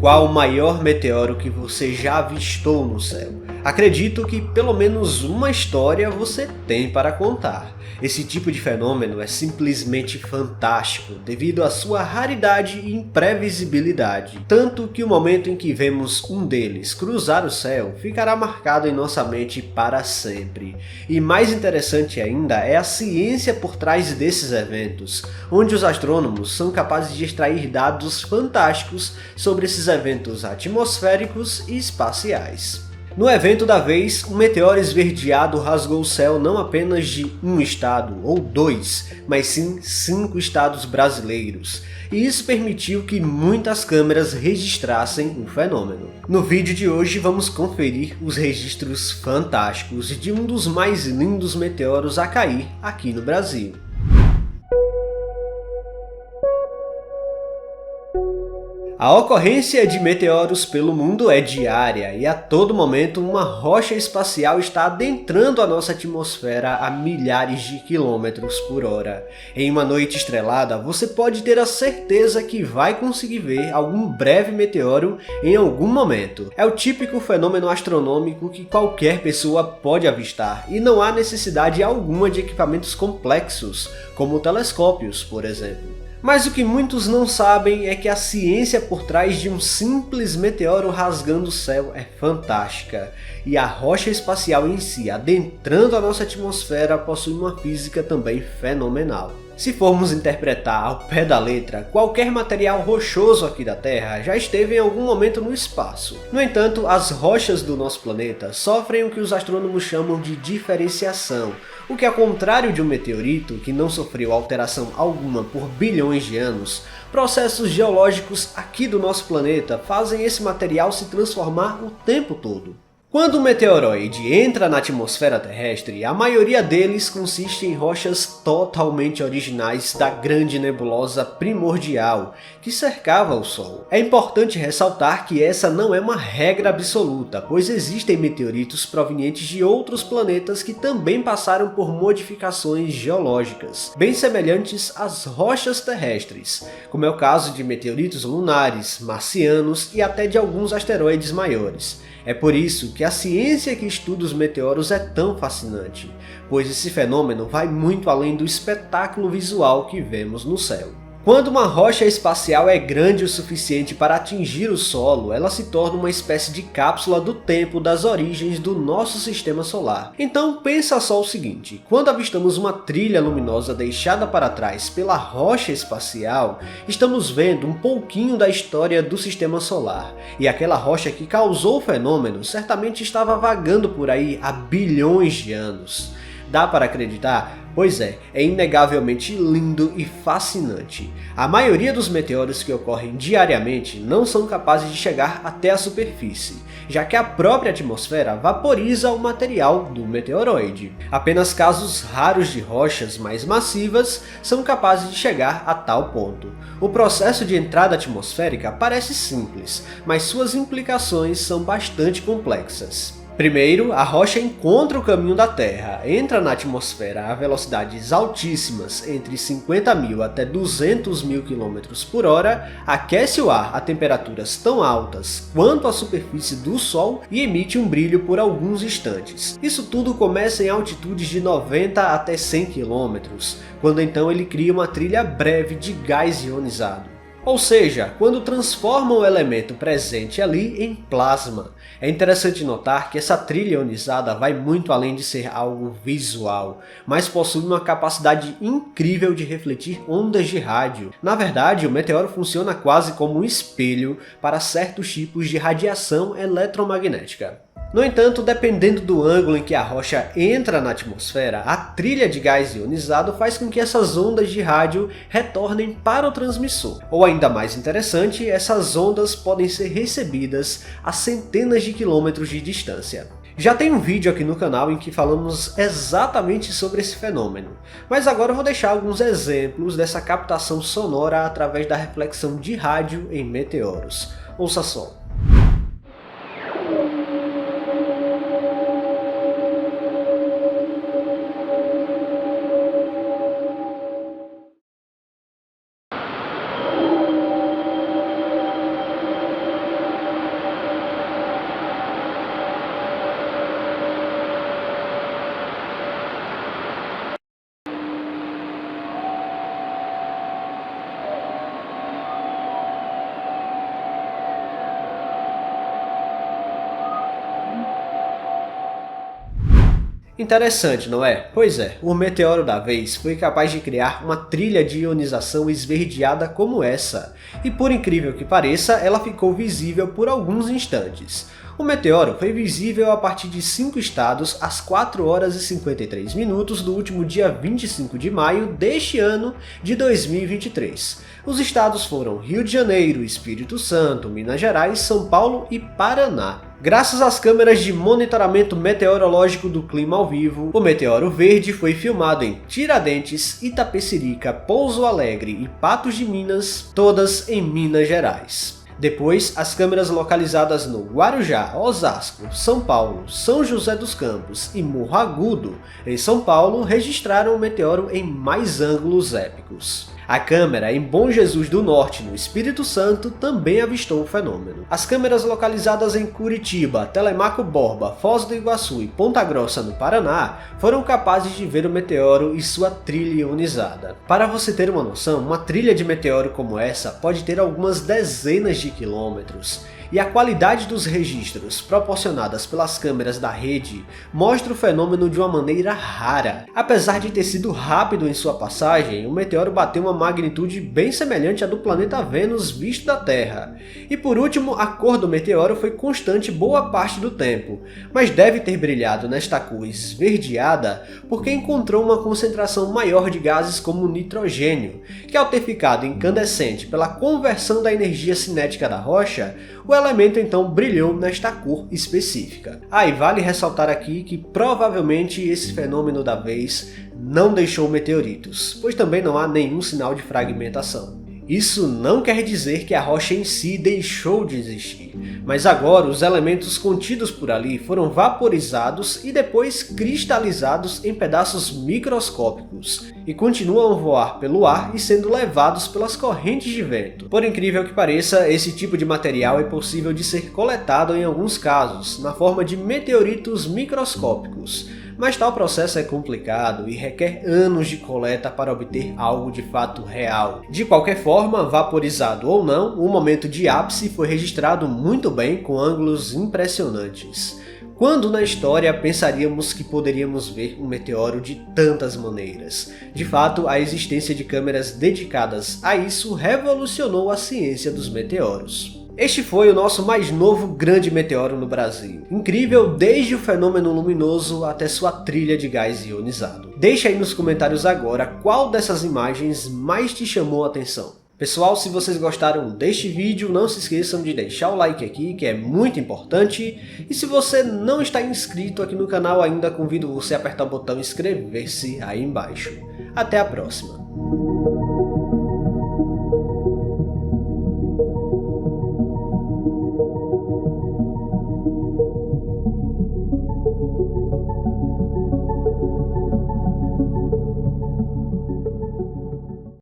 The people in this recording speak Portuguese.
Qual o maior meteoro que você já avistou no céu? Acredito que pelo menos uma história você tem para contar. Esse tipo de fenômeno é simplesmente fantástico devido à sua raridade e imprevisibilidade, tanto que o momento em que vemos um deles cruzar o céu ficará marcado em nossa mente para sempre. E mais interessante ainda é a ciência por trás desses eventos, onde os astrônomos são capazes de extrair dados fantásticos sobre esses eventos atmosféricos e espaciais. No evento da vez, um meteoro esverdeado rasgou o céu não apenas de um estado ou dois, mas sim 5 estados brasileiros, e isso permitiu que muitas câmeras registrassem o fenômeno. No vídeo de hoje vamos conferir os registros fantásticos de um dos mais lindos meteoros a cair aqui no Brasil. A ocorrência de meteoros pelo mundo é diária e a todo momento uma rocha espacial está adentrando a nossa atmosfera a milhares de quilômetros por hora. Em uma noite estrelada, você pode ter a certeza que vai conseguir ver algum breve meteoro em algum momento. É o típico fenômeno astronômico que qualquer pessoa pode avistar e não há necessidade alguma de equipamentos complexos, como telescópios, por exemplo. Mas o que muitos não sabem é que a ciência por trás de um simples meteoro rasgando o céu é fantástica, e a rocha espacial em si, adentrando a nossa atmosfera, possui uma física também fenomenal. Se formos interpretar ao pé da letra, qualquer material rochoso aqui da Terra já esteve em algum momento no espaço. No entanto, as rochas do nosso planeta sofrem o que os astrônomos chamam de diferenciação, o que, ao contrário de um meteorito, que não sofreu alteração alguma por bilhões de anos, processos geológicos aqui do nosso planeta fazem esse material se transformar o tempo todo. Quando um meteoroide entra na atmosfera terrestre, a maioria deles consiste em rochas totalmente originais da grande nebulosa primordial que cercava o Sol. É importante ressaltar que essa não é uma regra absoluta, pois existem meteoritos provenientes de outros planetas que também passaram por modificações geológicas, bem semelhantes às rochas terrestres, como é o caso de meteoritos lunares, marcianos e até de alguns asteroides maiores. É por isso que a ciência que estuda os meteoros é tão fascinante, pois esse fenômeno vai muito além do espetáculo visual que vemos no céu. Quando uma rocha espacial é grande o suficiente para atingir o solo, ela se torna uma espécie de cápsula do tempo das origens do nosso sistema solar. Então pensa só o seguinte, quando avistamos uma trilha luminosa deixada para trás pela rocha espacial, estamos vendo um pouquinho da história do sistema solar, e aquela rocha que causou o fenômeno certamente estava vagando por aí há bilhões de anos. Dá para acreditar? Pois é inegavelmente lindo e fascinante. A maioria dos meteoros que ocorrem diariamente não são capazes de chegar até a superfície, já que a própria atmosfera vaporiza o material do meteoroide. Apenas casos raros de rochas mais massivas são capazes de chegar a tal ponto. O processo de entrada atmosférica parece simples, mas suas implicações são bastante complexas. Primeiro, a rocha encontra o caminho da Terra, entra na atmosfera a velocidades altíssimas, entre 50.000 até 200.000 km por hora, aquece o ar a temperaturas tão altas quanto a superfície do Sol e emite um brilho por alguns instantes. Isso tudo começa em altitudes de 90 até 100 km, quando então ele cria uma trilha breve de gás ionizado. Ou seja, quando transforma o elemento presente ali em plasma. É interessante notar que essa trilha ionizada vai muito além de ser algo visual, mas possui uma capacidade incrível de refletir ondas de rádio. Na verdade, o meteoro funciona quase como um espelho para certos tipos de radiação eletromagnética. No entanto, dependendo do ângulo em que a rocha entra na atmosfera, a trilha de gás ionizado faz com que essas ondas de rádio retornem para o transmissor. Ou ainda mais interessante, essas ondas podem ser recebidas a centenas de quilômetros de distância. Já tem um vídeo aqui no canal em que falamos exatamente sobre esse fenômeno, mas agora eu vou deixar alguns exemplos dessa captação sonora através da reflexão de rádio em meteoros. Ouça só. Interessante, não é? Pois é, o meteoro da vez foi capaz de criar uma trilha de ionização esverdeada como essa, e por incrível que pareça, ela ficou visível por alguns instantes. O meteoro foi visível a partir de 5 estados às 4 horas e 53 minutos do último dia 25 de maio deste ano de 2023. Os estados foram Rio de Janeiro, Espírito Santo, Minas Gerais, São Paulo e Paraná. Graças às câmeras de monitoramento meteorológico do clima ao vivo, o meteoro verde foi filmado em Tiradentes, Itapecerica, Pouso Alegre e Patos de Minas, todas em Minas Gerais. Depois, as câmeras localizadas no Guarujá, Osasco, São Paulo, São José dos Campos e Morro Agudo, em São Paulo, registraram o meteoro em mais ângulos épicos. A câmera em Bom Jesus do Norte, no Espírito Santo, também avistou o fenômeno. As câmeras localizadas em Curitiba, Telemaco Borba, Foz do Iguaçu e Ponta Grossa, no Paraná, foram capazes de ver o meteoro e sua trilha ionizada. Para você ter uma noção, uma trilha de meteoro como essa pode ter algumas dezenas de quilômetros. E a qualidade dos registros proporcionadas pelas câmeras da rede mostra o fenômeno de uma maneira rara. Apesar de ter sido rápido em sua passagem, o meteoro bateu uma magnitude bem semelhante à do planeta Vênus visto da Terra. E por último, a cor do meteoro foi constante boa parte do tempo, mas deve ter brilhado nesta cor esverdeada porque encontrou uma concentração maior de gases como o nitrogênio, que ao ter ficado incandescente pela conversão da energia cinética da rocha, o elemento então brilhou nesta cor específica. E vale ressaltar aqui que provavelmente esse fenômeno da vez não deixou meteoritos, pois também não há nenhum sinal de fragmentação. Isso não quer dizer que a rocha em si deixou de existir, mas agora os elementos contidos por ali foram vaporizados e depois cristalizados em pedaços microscópicos e continuam a voar pelo ar e sendo levados pelas correntes de vento. Por incrível que pareça, esse tipo de material é possível de ser coletado em alguns casos, na forma de meteoritos microscópicos. Mas tal processo é complicado e requer anos de coleta para obter algo de fato real. De qualquer forma, vaporizado ou não, o momento de ápice foi registrado muito bem com ângulos impressionantes. Quando na história pensaríamos que poderíamos ver um meteoro de tantas maneiras? De fato, a existência de câmeras dedicadas a isso revolucionou a ciência dos meteoros. Este foi o nosso mais novo grande meteoro no Brasil. Incrível desde o fenômeno luminoso até sua trilha de gás ionizado. Deixa aí nos comentários agora qual dessas imagens mais te chamou a atenção. Pessoal, se vocês gostaram deste vídeo, não se esqueçam de deixar o like aqui, que é muito importante. E se você não está inscrito aqui no canal ainda, convido você a apertar o botão inscrever-se aí embaixo. Até a próxima!